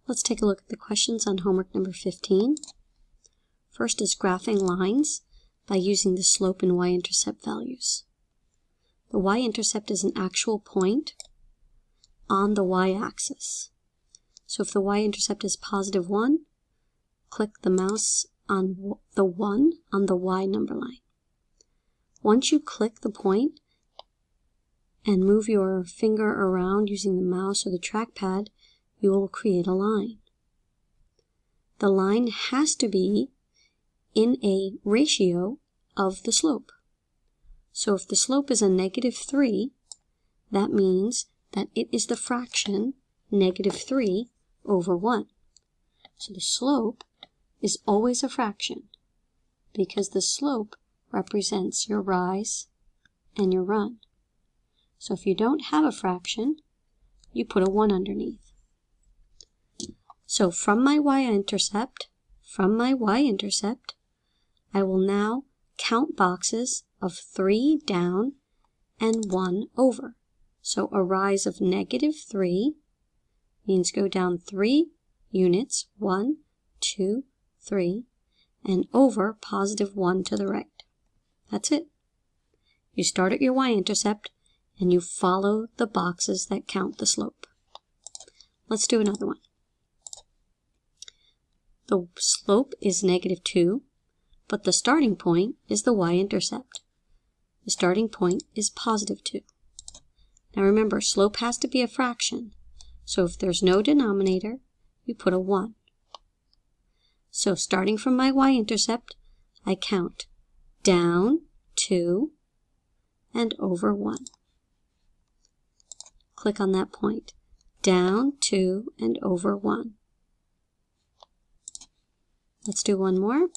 Let's take a look at the questions on homework number 15. First is graphing lines by using the slope and y-intercept values. The y-intercept is an actual point on the y-axis. So if the y-intercept is positive 1, click the mouse on the 1 on the y number line. Once you click the point and move your finger around using the mouse or the trackpad, you will create a line. The line has to be in a ratio of the slope. So if the slope is a -3, that means that it is the fraction -3 over 1. So the slope is always a fraction because the slope represents your rise and your run. So if you don't have a fraction, you put a 1 underneath. So from my y-intercept, I will now count boxes of 3 down and 1 over. So a rise of -3 means go down 3 units, 1, 2, 3, and over +1 to the right. That's it. You start at your y-intercept and you follow the boxes that count the slope. Let's do another one. The slope is -2, but the starting point is the y-intercept. The starting point is +2. Now remember, slope has to be a fraction, so if there's no denominator, you put a 1. So starting from my y-intercept, I count down 2 and over 1. Click on that point. Down 2 and over 1. Let's do one more.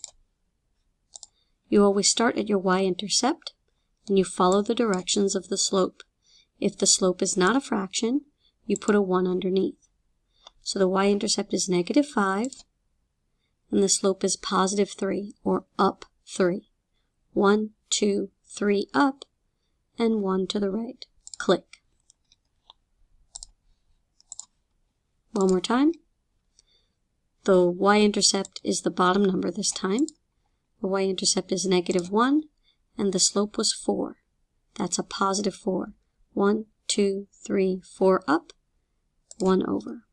You always start at your y-intercept and you follow the directions of the slope. If the slope is not a fraction, you put a 1 underneath. So the y-intercept is -5 and the slope is +3 or up 3. 1, 2, 3 up and 1 to the right. Click. One more time. The y-intercept is the bottom number this time. The y-intercept is -1 and the slope was 4. That's a +4. 1, 2, 3, 4 up, 1 over.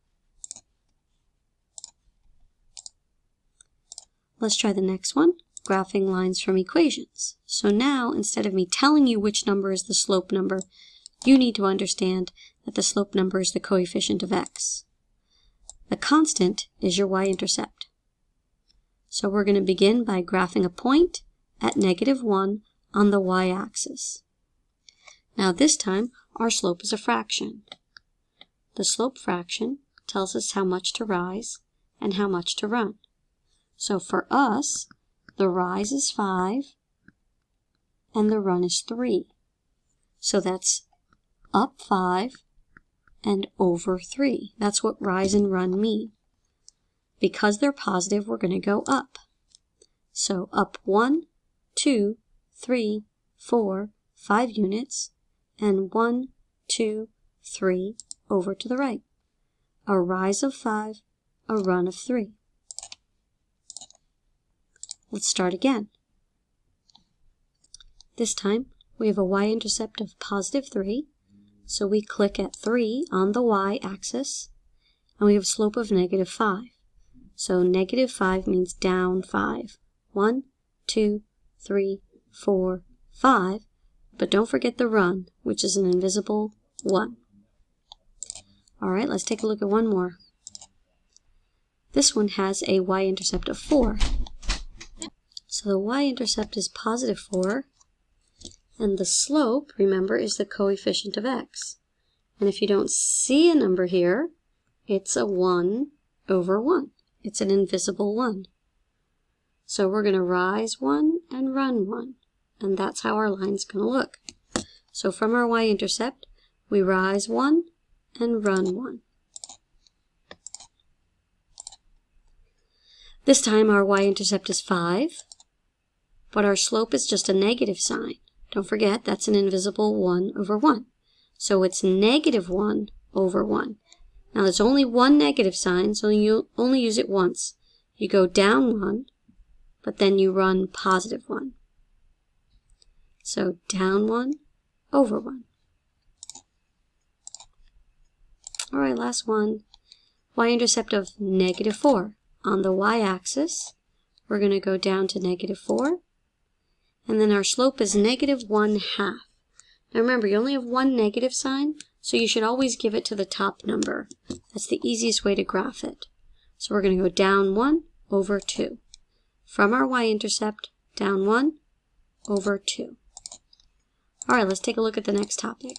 Let's try the next one, graphing lines from equations. So now, instead of me telling you which number is the slope number, you need to understand that the slope number is the coefficient of x. The constant is your y-intercept. So we're going to begin by graphing a point at -1 on the y-axis. Now this time, our slope is a fraction. The slope fraction tells us how much to rise and how much to run. So for us, the rise is 5 and the run is 3. So that's up 5 and over 3. That's what rise and run mean. Because they're positive, we're going to go up. So up 1, 2, 3, 4, 5 units, and 1, 2, 3 over to the right. A rise of 5, a run of 3. Let's start again. This time, we have a y-intercept of +3. So we click at 3 on the y-axis, and we have a slope of -5. So -5 means down 5. 1, 2, 3, 4, 5. But don't forget the run, which is an invisible 1. All right, let's take a look at one more. This one has a y-intercept of 4. So the y-intercept is +4. And the slope, remember, is the coefficient of x. And if you don't see a number here, it's a 1 over 1. It's an invisible 1. So we're going to rise 1 and run 1. And that's how our line's going to look. So from our y-intercept, we rise 1 and run 1. This time our y-intercept is 5, but our slope is just a negative sign. Don't forget, that's an invisible 1 over 1. So it's -1 over 1. Now there's only one negative sign, so you'll only use it once. You go down 1, but then you run positive 1. So down 1, over 1. All right, last one. Y-intercept of negative 4. On the y-axis, we're going to go down to negative 4. And then our slope is negative 1/2. Now remember, you only have one negative sign, so you should always give it to the top number. That's the easiest way to graph it. So we're going to go down 1 over 2. From our y-intercept, down 1 over 2. All right, let's take a look at the next topic.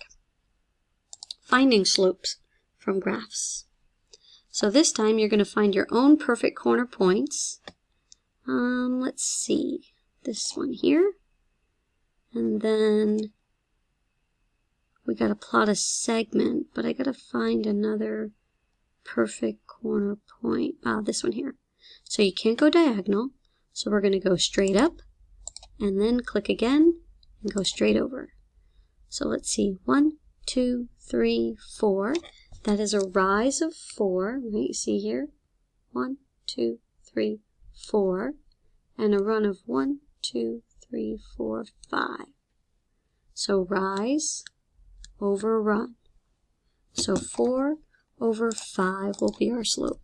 Finding slopes from graphs. So this time you're going to find your own perfect corner points. Let's see, this one here. And then we got to plot a segment, but I got to find another perfect corner point. This one here. So you can't go diagonal, so we're going to go straight up, and then click again, and go straight over. So let's see, 1, 2, 3, 4. That is a rise of 4, right? You see here? 1, 2, 3, 4. And a run of 1, 2, 3, 4, 5. So rise over run. So 4 over 5 will be our slope.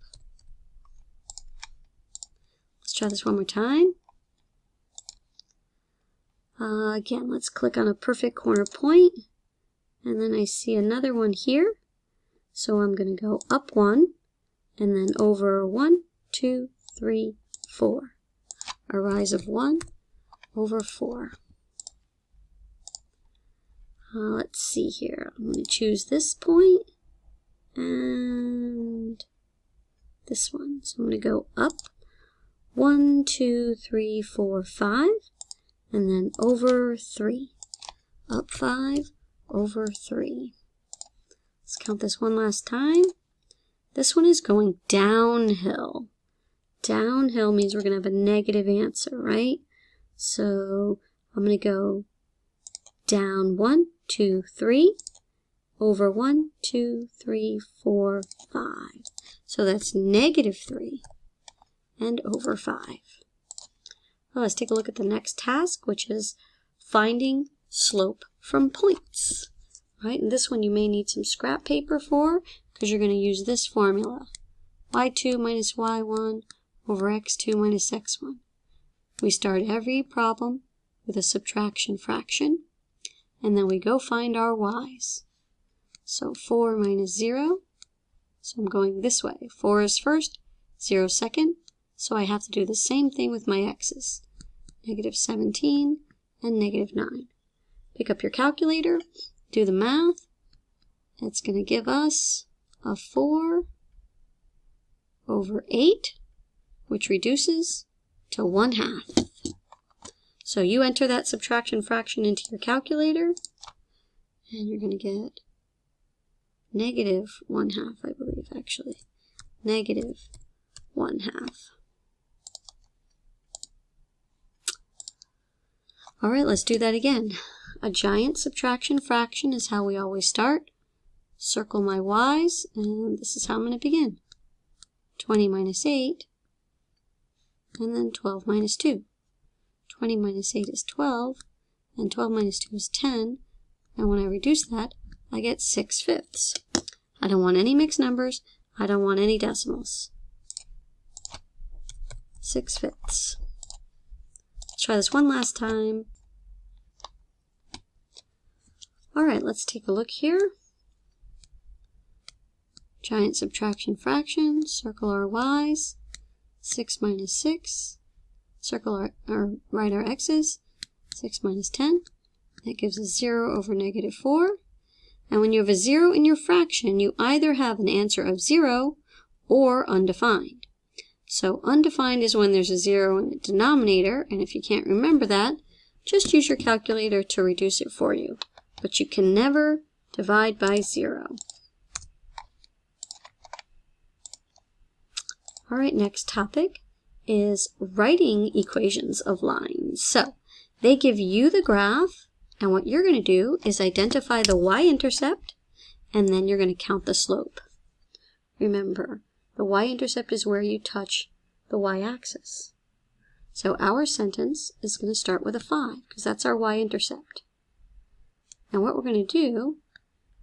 Let's try this one more time. Again, let's click on a perfect corner point. And then I see another one here. So I'm going to go up 1, and then over 1, 2, 3, 4. A rise of 1 over 4. Let's see here. I'm going to choose this point and this one. So I'm going to go up 1, 2, 3, 4, 5, and then over 3. Up 5, over 3. Let's count this one last time. This one is going downhill. Downhill means we're going to have a negative answer, right? So I'm going to go down 1, 2, 3, over 1, 2, 3, 4, 5. So that's negative 3 and over 5. Well, let's take a look at the next task, which is finding slope from points. Right, and this one you may need some scrap paper for, because you're going to use this formula. y2 minus y1 over x2 minus x1. We start every problem with a subtraction fraction, and then we go find our y's. So 4 minus 0, so I'm going this way. 4 is first, 0 second, so I have to do the same thing with my x's. Negative 17 and negative 9. Pick up your calculator. Do the math. It's going to give us a 4 over 8, which reduces to 1/2. So you enter that subtraction fraction into your calculator, and you're going to get negative 1/2, I believe, actually. Negative 1/2. All right, let's do that again. A giant subtraction fraction is how we always start. Circle my y's, and this is how I'm going to begin. 20 minus 8, and then 12 minus 2. 20 minus 8 is 12, and 12 minus 2 is 10, and when I reduce that, I get 6/5. I don't want any mixed numbers. I don't want any decimals. 6/5. Let's try this one last time. All right, let's take a look here. Giant subtraction fraction, circle our y's, 6 minus 6, circle write our x's, 6 minus 10, that gives us 0 over negative 4. And when you have a 0 in your fraction, you either have an answer of 0 or undefined. So undefined is when there's a 0 in the denominator, and if you can't remember that, just use your calculator to reduce it for you. But you can never divide by 0. All right, next topic is writing equations of lines. So they give you the graph, and what you're going to do is identify the y-intercept, and then you're going to count the slope. Remember, the y-intercept is where you touch the y-axis. So our sentence is going to start with a 5, because that's our y-intercept. And what we're going to do,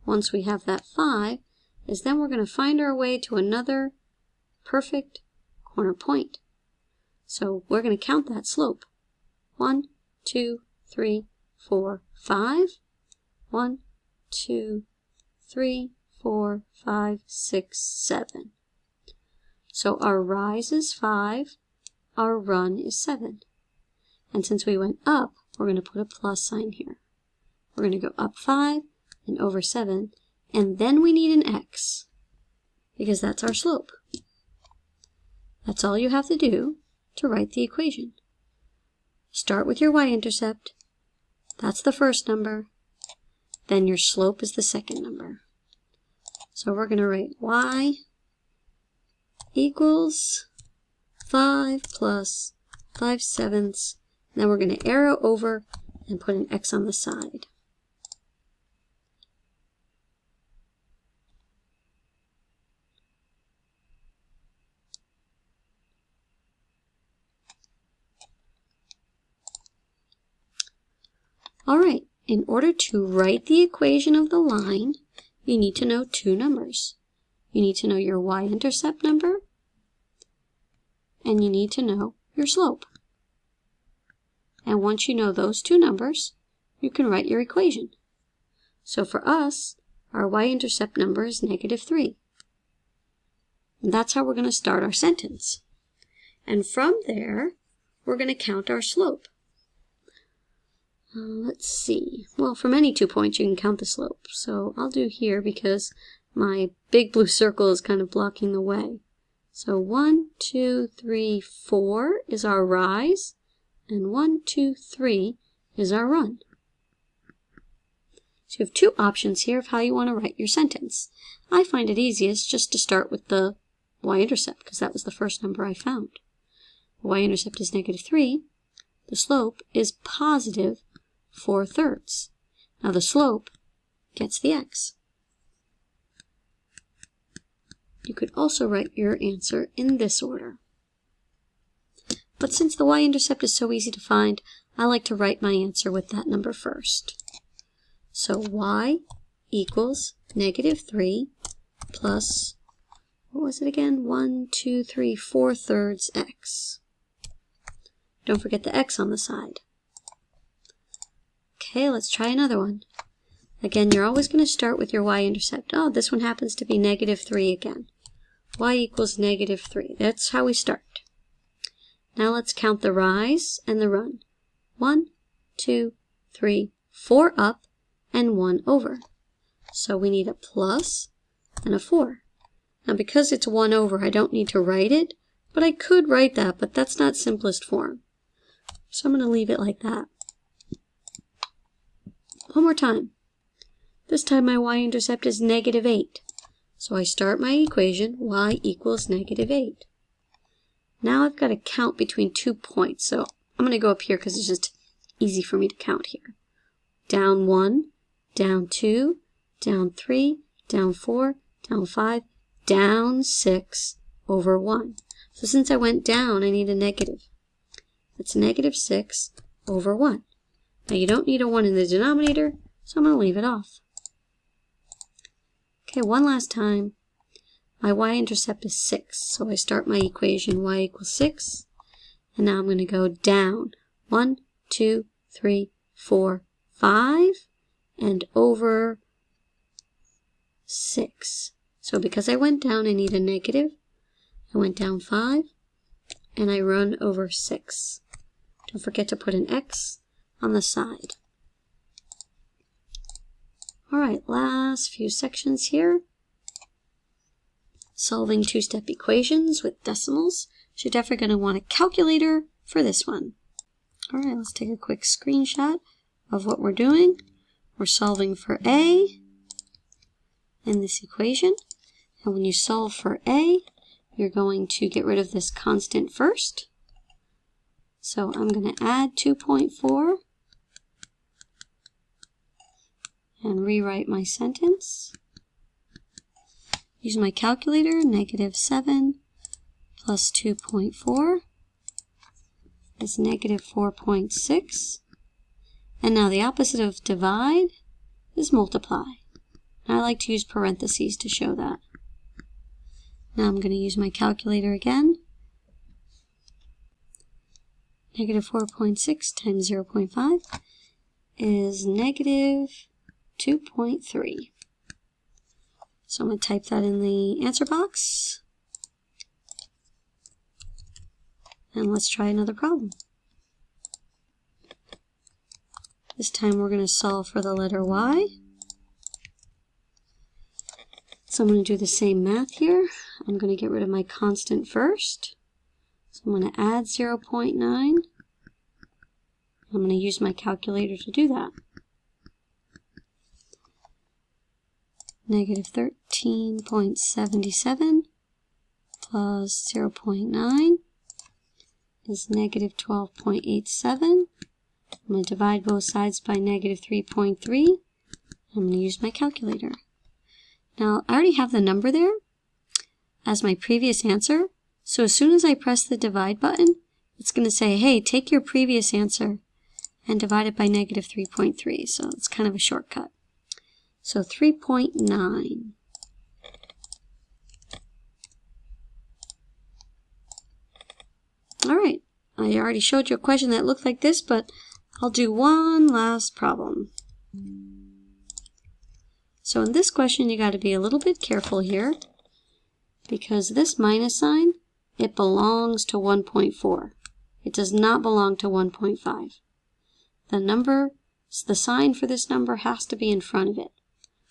once we have that 5, is then we're going to find our way to another perfect corner point. So we're going to count that slope. 1, 2, 3, 4, 5. 1, 2, 3, 4, 5, 6, 7. So our rise is 5, our run is 7. And since we went up, we're going to put a plus sign here. We're going to go up 5 and over 7, and then we need an x, because that's our slope. That's all you have to do to write the equation. Start with your y-intercept. That's the first number. Then your slope is the second number. So we're going to write y equals 5 plus 5/7. Then we're going to arrow over and put an x on the side. All right, in order to write the equation of the line, you need to know two numbers. You need to know your y-intercept number, and you need to know your slope. And once you know those two numbers, you can write your equation. So for us, our y-intercept number is -3. And that's how we're going to start our sentence. And from there, we're going to count our slope. Let's see. Well, from any 2 points, you can count the slope. So I'll do here because my big blue circle is kind of blocking the way. So 1, 2, 3, 4 is our rise, and 1, 2, 3 is our run. So you have two options here of how you want to write your sentence. I find it easiest just to start with the y-intercept, because that was the first number I found. The y-intercept is -3. The slope is positive 4/3. Now the slope gets the x. You could also write your answer in this order. But since the y-intercept is so easy to find, I like to write my answer with that number first. So y equals -3 plus, what was it again? 1, 2, 3, 4/3 x. Don't forget the x on the side. Okay, let's try another one. Again, you're always going to start with your y-intercept. Oh, this one happens to be -3 again. Y equals -3. That's how we start. Now let's count the rise and the run. 1, 2, 3, 4 up, and 1 over. So we need a plus and a 4. Now because it's 1 over, I don't need to write it, but I could write that, but that's not simplest form. So I'm going to leave it like that. One more time. This time my y-intercept is -8. So I start my equation, y equals -8. Now I've got to count between 2 points. So I'm going to go up here because it's just easy for me to count here. Down 1, down 2, down 3, down 4, down 5, down 6 over 1. So since I went down, I need a negative. That's -6 over 1. Now you don't need a 1 in the denominator, so I'm going to leave it off. Okay, one last time. My y-intercept is 6, so I start my equation y equals 6. And now I'm going to go down 1, 2, 3, 4, 5, and over 6. So because I went down, I need a negative. I went down 5, and I run over 6. Don't forget to put an x on the side. Alright, last few sections here. Solving two-step equations with decimals. So you're definitely going to want a calculator for this one. Alright, let's take a quick screenshot of what we're doing. We're solving for a in this equation. And when you solve for a, you're going to get rid of this constant first. So I'm going to add 2.4 and rewrite my sentence. use my calculator. -7 plus 2.4 is -4.6. And now the opposite of divide is multiply. I like to use parentheses to show that. Now I'm going to use my calculator again. -4.6 times 0.5 is -2.3. So I'm going to type that in the answer box. And let's try another problem. This time we're going to solve for the letter y. So I'm going to do the same math here. I'm going to get rid of my constant first. So I'm going to add 0.9. I'm going to use my calculator to do that. -13.77 plus 0.9 is -12.87. I'm going to divide both sides by -3.3. I'm going to use my calculator. Now, I already have the number there as my previous answer. So as soon as I press the divide button, it's going to say, hey, take your previous answer and divide it by -3.3. So it's kind of a shortcut. So 3.9. All right, I already showed you a question that looked like this, but I'll do one last problem. So in this question, you got to be a little bit careful here, because this minus sign, it belongs to 1.4. It does not belong to 1.5. The sign for this number has to be in front of it.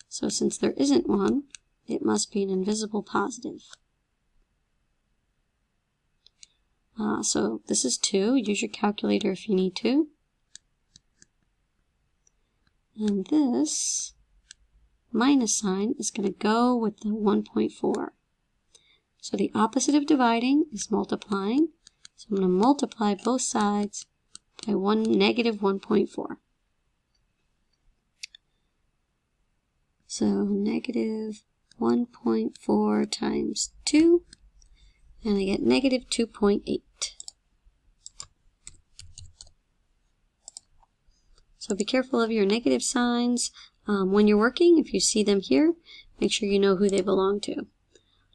So since there isn't one, it must be an invisible positive. So this is 2. Use your calculator if you need to. And this minus sign is going to go with the 1.4. So the opposite of dividing is multiplying. So I'm going to multiply both sides by -1.4. So -1.4 times 2, and I get -2.8. So be careful of your negative signs when you're working. If you see them here, make sure you know who they belong to.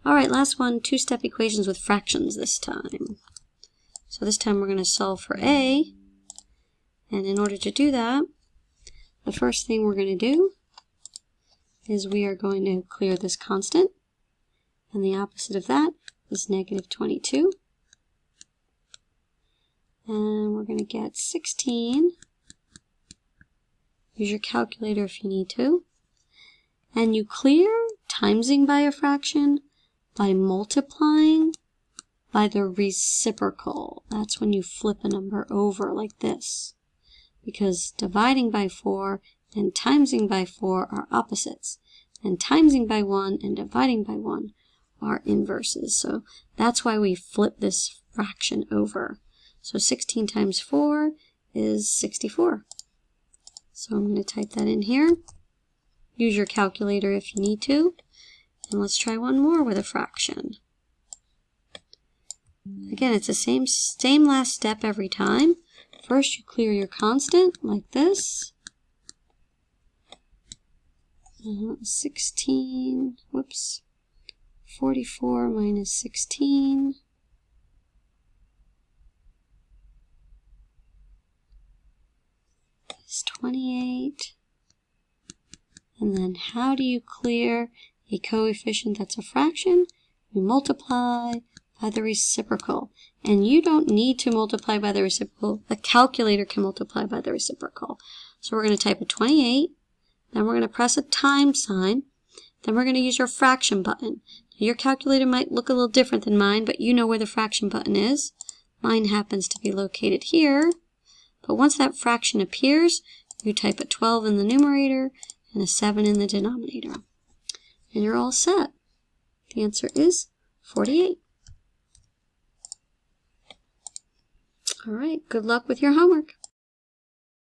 All right, last one, two-step equations with fractions this time. So this time we're going to solve for a. And in order to do that, the first thing we're going to do is we are going to clear this constant. And the opposite of that is -22. And we're going to get 16. Use your calculator if you need to. And you clear timesing by a fraction by multiplying by the reciprocal. That's when you flip a number over like this. Because dividing by 4 and timesing by 4 are opposites. And timesing by 1 and dividing by 1 are inverses. So that's why we flip this fraction over. So 16 times 4 is 64. So I'm going to type that in here. Use your calculator if you need to. And let's try one more with a fraction. Again, it's the same last step every time. First, you clear your constant like this. 44 minus 16. Is 28. And then how do you clear a coefficient that's a fraction? You multiply by the reciprocal. And you don't need to multiply by the reciprocal. The calculator can multiply by the reciprocal. So we're going to type a 28. Then we're going to press a times sign. Then we're going to use your fraction button. Your calculator might look a little different than mine, but you know where the fraction button is. Mine happens to be located here. But once that fraction appears, you type a 12 in the numerator and a 7 in the denominator. And you're all set. The answer is 48. All right, good luck with your homework.